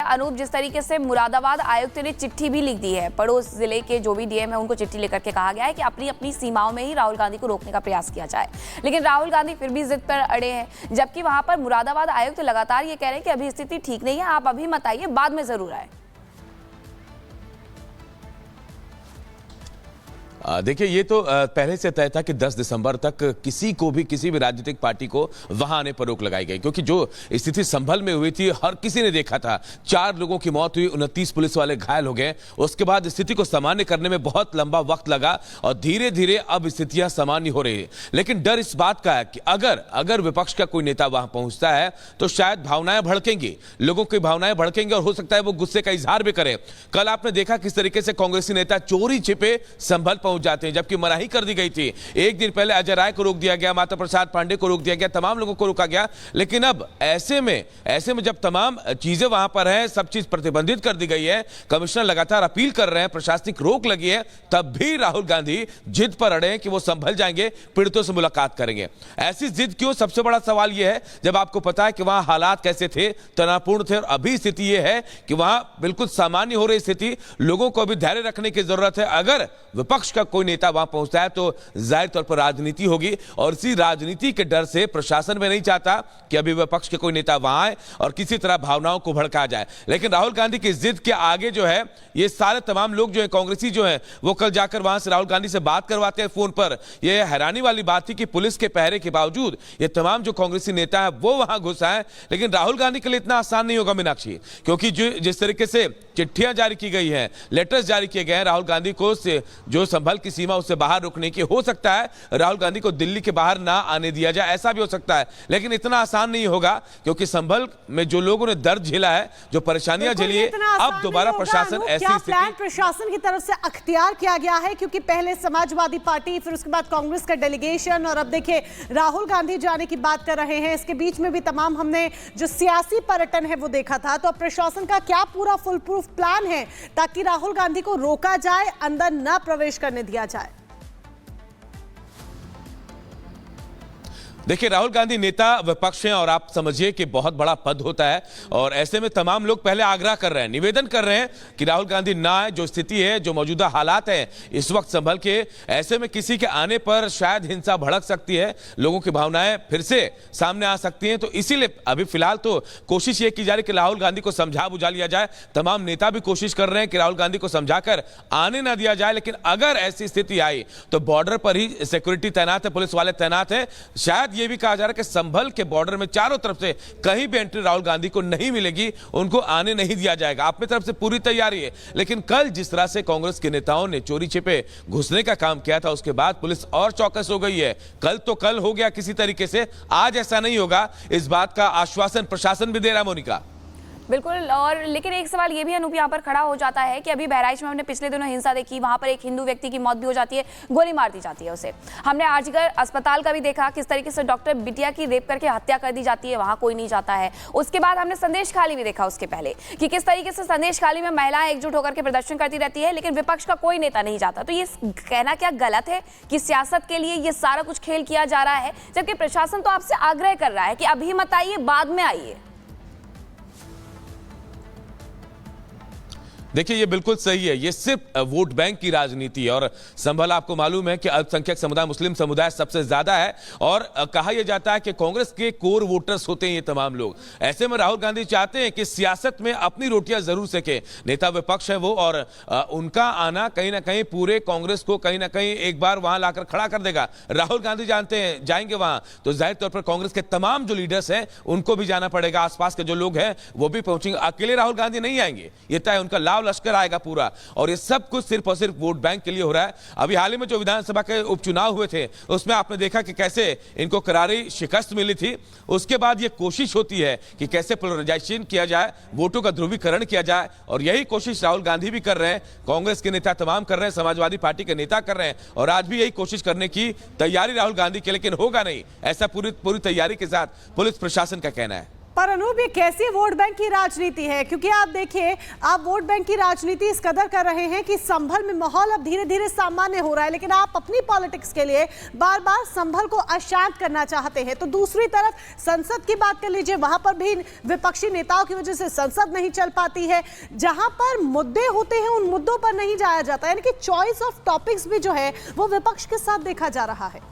अनूप, जिस तरीके से मुरादाबाद आयुक्त ने चिट्ठी भी लिख दी है, पड़ोस जिले के जो भी डीएम है उनको चिट्ठी लेकर के कहा गया है कि अपनी अपनी सीमाओं में ही राहुल गांधी को रोकने का प्रयास किया जाए, लेकिन राहुल गांधी फिर भी जिद पर अड़े हैं। जबकि वहां पर मुरादाबाद आयुक्त लगातार ये कह रहे हैं कि अभी स्थिति ठीक नहीं है, आप अभी मत आइए, बाद में जरूर आए। देखिए, ये तो पहले से तय था कि 10 दिसंबर तक किसी को भी, किसी भी राजनीतिक पार्टी को वहां आने पर रोक लगाई गई, क्योंकि जो स्थिति संभल में हुई थी हर किसी ने देखा था। 4 लोगों की मौत हुई, 29 पुलिस वाले घायल हो गए। उसके बाद स्थिति को सामान्य करने में बहुत लंबा वक्त लगा और धीरे धीरे अब स्थितियां सामान्य हो रही है। लेकिन डर इस बात का है कि अगर विपक्ष का कोई नेता वहां पहुंचता है तो शायद भावनाएं भड़केंगी, लोगों की भावनाएं भड़केंगी और हो सकता है वो गुस्से का इजहार भी करे। कल आपने देखा किस तरीके से कांग्रेसी नेता चोरी छिपे संभल पहुंच जाते हैं, जबकि मनाही कर दी गई थी। एक दिन पहले अजय राय को रोक दिया गया, माता प्रसाद पांडे को रोक दिया गया, तमाम लोगों को रोका गया। लेकिन अब ऐसे में जब तमाम चीजें वहां पर हैं, सब चीज प्रतिबंधित कर दी गई है, कमिश्नर लगातार अपील कर रहे हैं, प्रशासनिक रोक लगी है, तब भी राहुल गांधी जिद पर अड़े हैं कि वो संभल जाएंगे, पीड़ितों से मुलाकात करेंगे। ऐसी जिद क्यों? सबसे बड़ा सवाल यह है, जब आपको पता है कि वहां हालात कैसे थे, तनावपूर्ण थे, और अभी स्थिति यह है कि वहां बिल्कुल सामान्य हो रही स्थिति, लोगों को अभी धैर्य रखने की जरूरत है। अगर विपक्ष का कोई नेता वहां पहुंचता है तो जाहिर तौर पर राजनीति होगी, और इसी राजनीति के डर से प्रशासन में नहीं चाहता कि अभी विपक्ष के कोई नेता वहां आए और किसी तरह भावनाओं को भड़का जाए। लेकिन राहुल गांधी की जिद के आगे जो है, ये सारे तमाम लोग जो है, कांग्रेसी जो है, वो कल जाकर वहां से राहुल गांधी से बात करवाते हैं फोन पर। यह हैरानी वाली बात थी कि पुलिस के पहरे के बावजूद ये तमाम जो कांग्रेसी नेता है वो वहां घुस आए। लेकिन राहुल गांधी के लिए इतना आसान नहीं होगा मीनाक्षी, क्योंकि जिस तरीके से चिट्ठियां जारी की गई हैं, लेटर्स जारी किए गए हैं राहुल गांधी को जो संभल की सीमा उससे बाहर रुकने की, हो सकता है राहुल गांधी को दिल्ली के बाहर ना आने दिया जाए, ऐसा भी हो सकता है। लेकिन इतना आसान नहीं होगा, क्योंकि संभल में जो लोगों ने दर्द झेला है, जो परेशानियां झेली है, अब दोबारा प्रशासन ऐसी प्लान प्रशासन की तरफ से अख्तियार किया गया है, क्योंकि पहले समाजवादी पार्टी, फिर उसके बाद कांग्रेस का डेलीगेशन, और अब देखिए राहुल गांधी जाने की बात कर रहे हैं। इसके बीच में भी तमाम हमने जो सियासी पर्यटन है वो देखा था। तो अब प्रशासन का क्या पूरा फुल प्रूफ प्लान है ताकि राहुल गांधी को रोका जाए, अंदर न प्रवेश करने दिया जाए? देखिए, राहुल गांधी नेता विपक्ष हैं और आप समझिए कि बहुत बड़ा पद होता है, और ऐसे में तमाम लोग पहले आग्रह कर रहे हैं, निवेदन कर रहे हैं कि राहुल गांधी ना आए। जो स्थिति है, जो मौजूदा हालात है इस वक्त संभल के, ऐसे में किसी के आने पर शायद हिंसा भड़क सकती है, लोगों की भावनाएं फिर से सामने आ सकती हैं। तो इसीलिए अभी फिलहाल तो कोशिश ये की जा रही है कि राहुल गांधी को समझा बुझा लिया जाए। तमाम नेता भी कोशिश कर रहे हैं कि राहुल गांधी को समझाकर आने ना दिया जाए। लेकिन अगर ऐसी स्थिति आई तो बॉर्डर पर ही सिक्योरिटी तैनात है, पुलिस वाले तैनात हैं। शायद ये भी कहा जा रहा है कि संभल के बॉर्डर में चारों तरफ से कहीं भी एंट्री राहुल गांधी को नहीं मिलेगी, उनको आने नहीं दिया जाएगा। अपनी तरफ से पूरी तैयारी है। लेकिन कल जिस तरह से कांग्रेस के नेताओं ने चोरी छिपे घुसने का काम किया था, उसके बाद पुलिस और चौकस हो गई है। कल तो कल हो गया किसी तरीके से, आज ऐसा नहीं होगा, इस बात का आश्वासन प्रशासन भी दे रहा है। मोनिका, बिल्कुल। और लेकिन एक सवाल ये भी अनूप यहाँ पर खड़ा हो जाता है कि अभी बहराइच में हमने पिछले दिनों हिंसा देखी, वहां पर एक हिंदू व्यक्ति की मौत भी हो जाती है, गोली मार दी जाती है उसे। हमने आजगर अस्पताल का भी देखा, किस तरीके से डॉक्टर बिटिया की रेप करके हत्या कर दी जाती है, वहां कोई नहीं जाता है। उसके बाद हमने संदेश खाली भी देखा उसके पहले, कि किस तरीके से संदेश खाली में महिलाएं एकजुट होकर के प्रदर्शन करती रहती है, लेकिन विपक्ष का कोई नेता नहीं जाता। तो ये कहना क्या गलत है कि सियासत के लिए ये सारा कुछ खेल किया जा रहा है, जबकि प्रशासन तो आपसे आग्रह कर रहा है कि अभी मत आइए, बाद में आइए? देखिए, ये बिल्कुल सही है। ये सिर्फ वोट बैंक की राजनीति है, और संभल आपको मालूम है कि अल्पसंख्यक समुदाय, मुस्लिम समुदाय सबसे ज्यादा है, और कहा यह जाता है कि कांग्रेस के कोर वोटर्स होते हैं ये तमाम लोग। ऐसे में राहुल गांधी चाहते हैं कि सियासत में अपनी रोटियां जरूर सेके। नेता विपक्ष है वो, और उनका आना कहीं ना कहीं पूरे कांग्रेस को कहीं ना कहीं एक बार वहां लाकर खड़ा कर देगा। राहुल गांधी जानते हैं जाएंगे वहां तो जाहिर तौर पर कांग्रेस के तमाम जो लीडर्स हैं उनको भी जाना पड़ेगा, आसपास के जो लोग हैं वो भी पहुंचेंगे। अकेले राहुल गांधी नहीं आएंगे, ये तय। उनका लाव लश्कर आएगा पूरा, और ये सब कुछ सिर्फ और सिर्फ वोट बैंक के लिए हो रहा है। अभी हाल ही में जो विधानसभा के उपचुनाव हुए थे, उसमें आपने देखा कि कैसे इनको करारी शिकस्त मिली थी। उसके बाद ये कोशिश होती है कि कैसे पोलराइजेशन किया जाए, वोटों का ध्रुवीकरण किया जाए, और यही कोशिश राहुल गांधी भी कर रहे हैं, कांग्रेस के नेता तमाम कर रहे हैं, समाजवादी पार्टी के नेता कर रहे हैं, और आज भी यही कोशिश करने की तैयारी राहुल गांधी की। लेकिन होगा नहीं ऐसा पूरी तैयारी के साथ पुलिस प्रशासन का कहना है। पर अनूप, ये कैसी वोट बैंक की राजनीति है? क्योंकि आप देखिए, आप वोट बैंक की राजनीति इस कदर कर रहे हैं कि संभल में माहौल अब धीरे धीरे सामान्य हो रहा है, लेकिन आप अपनी पॉलिटिक्स के लिए बार बार संभल को अशांत करना चाहते हैं। तो दूसरी तरफ संसद की बात कर लीजिए, वहां पर भी विपक्षी नेताओं की वजह से संसद नहीं चल पाती है। जहां पर मुद्दे होते हैं उन मुद्दों पर नहीं जाया जाता, यानी कि चॉइस ऑफ टॉपिक्स भी जो है वो विपक्ष के साथ देखा जा रहा है।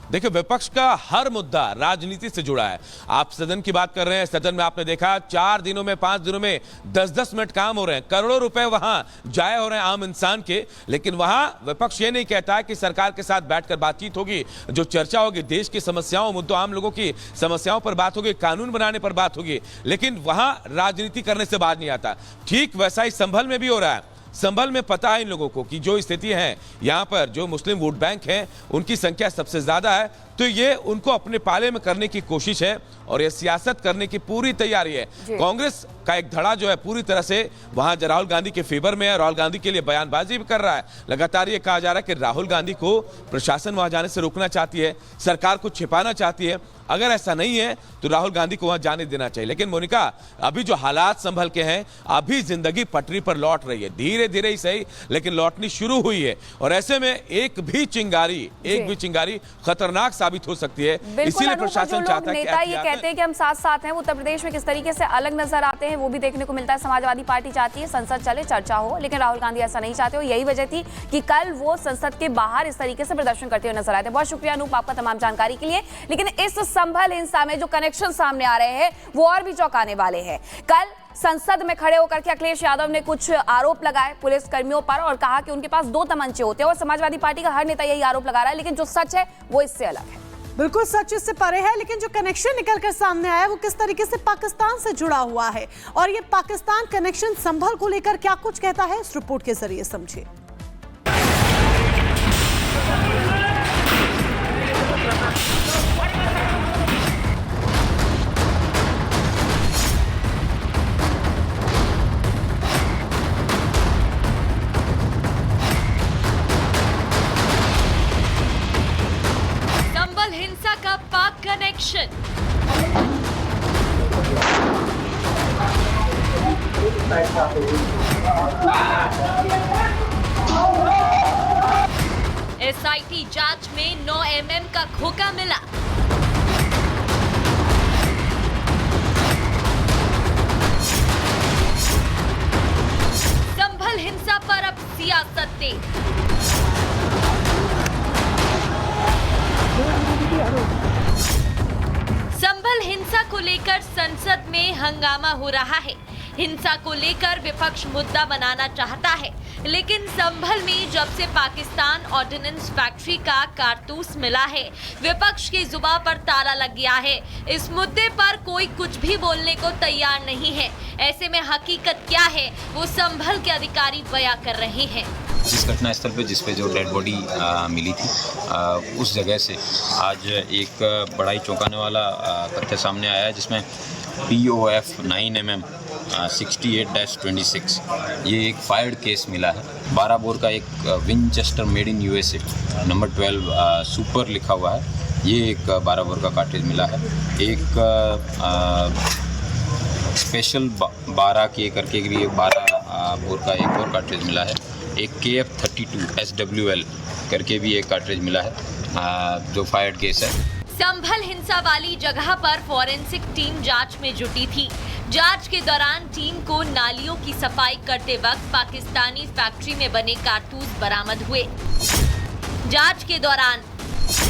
देखिए, विपक्ष का हर मुद्दा राजनीति से जुड़ा है। आप सदन की बात कर रहे हैं, सदन में आपने देखा 4 दिनों में 5 दिनों में 10-10 मिनट काम हो रहे हैं, करोड़ों रुपए वहां जाए हो रहे हैं आम इंसान के, लेकिन वहां विपक्ष ये नहीं कहता है कि सरकार के साथ बैठकर बातचीत होगी, जो चर्चा होगी देश की समस्याओं, मुद्दों, आम लोगों की समस्याओं पर बात होगी, कानून बनाने पर बात होगी, लेकिन वहां राजनीति करने से बात नहीं आता। ठीक वैसा ही संभल में भी हो रहा है। संभल में पता है इन लोगों को कि जो स्थिति है यहाँ पर, जो मुस्लिम वोट बैंक है उनकी संख्या सबसे ज्यादा है, तो ये उनको अपने पाले में करने की कोशिश है और ये सियासत करने की पूरी तैयारी है। कांग्रेस का एक धड़ा जो है पूरी तरह से वहां राहुल गांधी के फेवर में है, राहुल गांधी के लिए बयानबाजी भी कर रहा है। लगातार ये कहा जा रहा है कि राहुल गांधी को प्रशासन वहां जाने से रोकना चाहती है, सरकार को छिपाना चाहती है। अगर ऐसा नहीं है तो राहुल गांधी को वहां जाने देना चाहिए। लेकिन मोनिका, अभी जो हालात संभल के हैं, अभी जिंदगी पटरी पर लौट रही है, धीरे धीरे ही सही लेकिन लौटनी शुरू हुई है, और ऐसे में एक भी चिंगारी खतरनाक साबित हो सकती है। इसीलिए प्रशासन चाहता है कि नेता ये कहते हैं कि हम साथ साथ हैं, वो उत्तर प्रदेश में किस तरीके से अलग नजर आते हैं वो भी देखने को मिलता है। समाजवादी पार्टी चाहती है संसद चले, चर्चा हो, लेकिन राहुल गांधी ऐसा नहीं चाहते हो। यही वजह थी कि कल वो संसद के बाहर इस तरीके से प्रदर्शन करते हुए नजर आए थे। बहुत शुक्रिया अनूप आपका तमाम जानकारी के लिए। लेकिन इस संभल हिंसा में जो कनेक्शन सामने आ रहे हैं वो और भी चौंकाने वाले हैं। कल संसद में खड़े होकर के अखिलेश यादव ने कुछ आरोप लगाए पुलिस कर्मियों पर और कहा कि उनके पास 2 तमंचे होते हैं, और समाजवादी पार्टी का हर नेता यही आरोप लगा रहा है, लेकिन जो सच है वो इससे अलग है। बिल्कुल सच इससे परे है, लेकिन जो कनेक्शन निकल कर सामने आया वो किस तरीके से पाकिस्तान से जुड़ा हुआ है, और ये पाकिस्तान कनेक्शन संभल को लेकर क्या कुछ कहता है, इस रिपोर्ट के जरिए समझिए। हिंसा का पाक कनेक्शन। एसआईटी जांच में 9 mm का खोखा मिला। संभल हिंसा पर अब सियासत तेज। संभल हिंसा को लेकर संसद में हंगामा हो रहा है। हिंसा को लेकर विपक्ष मुद्दा बनाना चाहता है, लेकिन संभल में जब से पाकिस्तान ऑर्डिनेंस फैक्ट्री का कारतूस मिला है, विपक्ष की जुबान पर ताला लग गया है। इस मुद्दे पर कोई कुछ भी बोलने को तैयार नहीं है। ऐसे में हकीकत क्या है वो संभल के अधिकारी बयां कर रहे हैं। जिस घटना स्थल पे जिस पे जो डेड बॉडी मिली थी, उस जगह से आज एक बड़ा ही चौंकाने वाला तथ्य सामने आया है, जिसमें POF 9 mm 68-26 ये एक फायर्ड केस मिला है। 12 बोर का एक Winchester made in USA number 12 super लिखा हुआ है। ये एक 12 बोर का कार्ट्रिज मिला है। एक स्पेशल 12 के करके के लिए 12 बोर का एक और कार्ट्रिज मिला है। एक KF-32 SWL करके भी एक कार्ट्रिज मिला है, जो फायर्ड केस है। संभल हिंसा वाली जगह पर फॉरेंसिक टीम जांच में जुटी थी। जांच के दौरान टीम को नालियों की सफाई करते वक्त पाकिस्तानी फैक्ट्री में बने कारतूस बरामद हुए। जांच के दौरान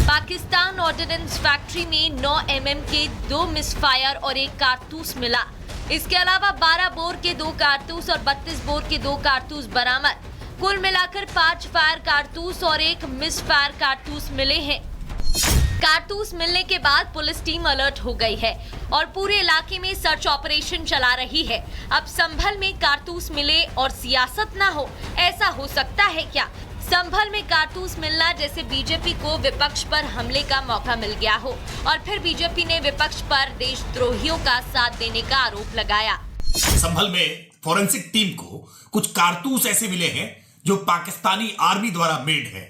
पाकिस्तान ऑर्डिनेंस फैक्ट्री में 9 mm के 2 मिसफायर और एक कारतूस मिला। इसके अलावा 12 बोर के 2 कारतूस और 32 बोर के 2 कारतूस बरामद। कुल मिलाकर 5 फायर कारतूस और 1 मिस फायर कारतूस मिले हैं। कारतूस मिलने के बाद पुलिस टीम अलर्ट हो गई है और पूरे इलाके में सर्च ऑपरेशन चला रही है। अब संभल में कारतूस मिले और सियासत ना हो, ऐसा हो सकता है क्या? संभल में कारतूस मिलना जैसे बीजेपी को विपक्ष पर हमले का मौका मिल गया हो और फिर बीजेपी ने विपक्ष पर देशद्रोहियों का साथ देने का आरोप लगाया। संभल में फॉरेंसिक टीम को कुछ कारतूस ऐसे मिले हैं जो पाकिस्तानी आर्मी द्वारा मेड है।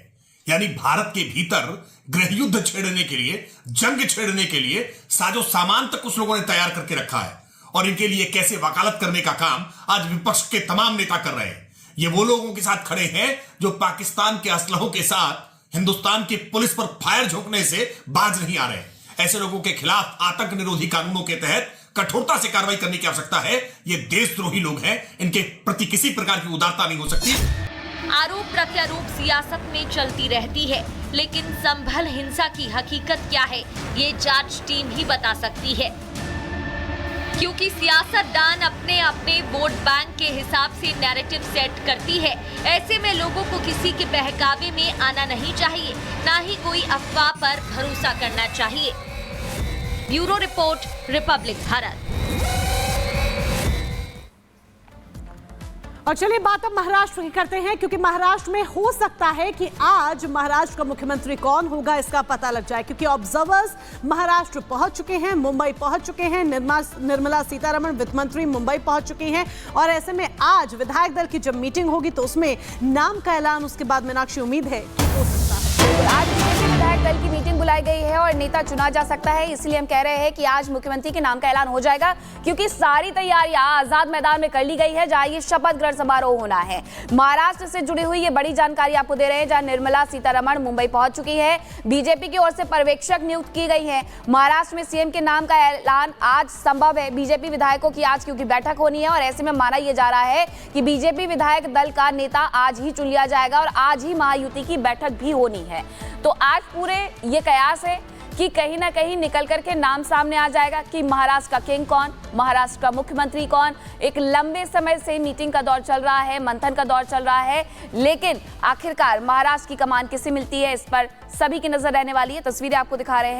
यानी भारत के भीतर गृह युद्ध छेड़ने के लिए, जंग छेड़ने के लिए साजो सामान तक कुछ लोगों ने तैयार करके रखा है। और इनके लिए कैसे वकालत करने का काम आज विपक्ष के तमाम नेता कर रहे हैं। ये वो लोगों के साथ खड़े हैं जो पाकिस्तान के असलहों के साथ हिंदुस्तान की पुलिस पर फायर झोंकने से बाज नहीं आ रहे। ऐसे लोगों के खिलाफ आतंक निरोधी कानूनों के तहत कठोरता से कार्रवाई करने की आवश्यकता है। ये देशद्रोही लोग हैं, इनके प्रति किसी प्रकार की उदारता नहीं हो सकती। आरोप प्रत्यारोप सियासत में चलती रहती है, लेकिन संभल हिंसा की हकीकत क्या है ये जांच टीम ही बता सकती है, क्योंकि सियासतदान अपने अपने वोट बैंक के हिसाब से नैरेटिव सेट करती है। ऐसे में लोगों को किसी के बहकावे में आना नहीं चाहिए, ना ही कोई अफवाह पर भरोसा करना चाहिए। Bureau report, Republic Bharat. और चलिए बात अब महाराष्ट्र की करते हैं, क्योंकि महाराष्ट्र में हो सकता है कि आज महाराष्ट्र का मुख्यमंत्री कौन होगा इसका पता लग जाए, क्योंकि ऑब्जर्वर्स महाराष्ट्र पहुंच चुके हैं, मुंबई पहुंच चुके हैं। निर्मला सीतारमण वित्त मंत्री मुंबई पहुंच चुकी हैं और ऐसे में आज विधायक दल की जब मीटिंग होगी तो उसमें नाम का ऐलान उसके बाद मीनाक्षी उम्मीद है कि हो सकता है। आज विधायक दल की मीटिंग बुलाई गई है और नेता चुना जा सकता है, इसलिए हम कह रहे हैं कि आज मुख्यमंत्री के नाम का ऐलान हो जाएगा, क्योंकि सारी तैयारियां आजाद मैदान में कर ली गई है जहां ये शपथ ग्रहण समारोह होना है। महाराष्ट्र से जुड़ी हुई ये बड़ी जानकारी आपको दे रहे हैं, जहां निर्मला सीतारमण मुंबई पहुंच चुकी है। बीजेपी की ओर से पर्यवेक्षक नियुक्त की गई है। महाराष्ट्र में सीएम के नाम का ऐलान आज संभव है। बीजेपी विधायकों की आज क्योंकि बैठक होनी है और ऐसे में माना यह जा रहा है कि बीजेपी विधायक दल का नेता आज ही चुन लिया जाएगा और आज ही महायुति की बैठक भी होनी है। तो आज पूरे ये कयास है कि कहीं ना कहीं निकल करके नाम सामने आ जाएगा कि महाराष्ट्र का किंग कौन, महाराष्ट्र का मुख्यमंत्री कौन। एक लंबे समय से मीटिंग का दौर चल रहा है, मंथन का दौर चल रहा है, लेकिन आखिरकार महाराष्ट्र की कमान किसे मिलती है इस पर सभी की नजर रहने वाली है। तस्वीरें आपको दिखा रहे हैं।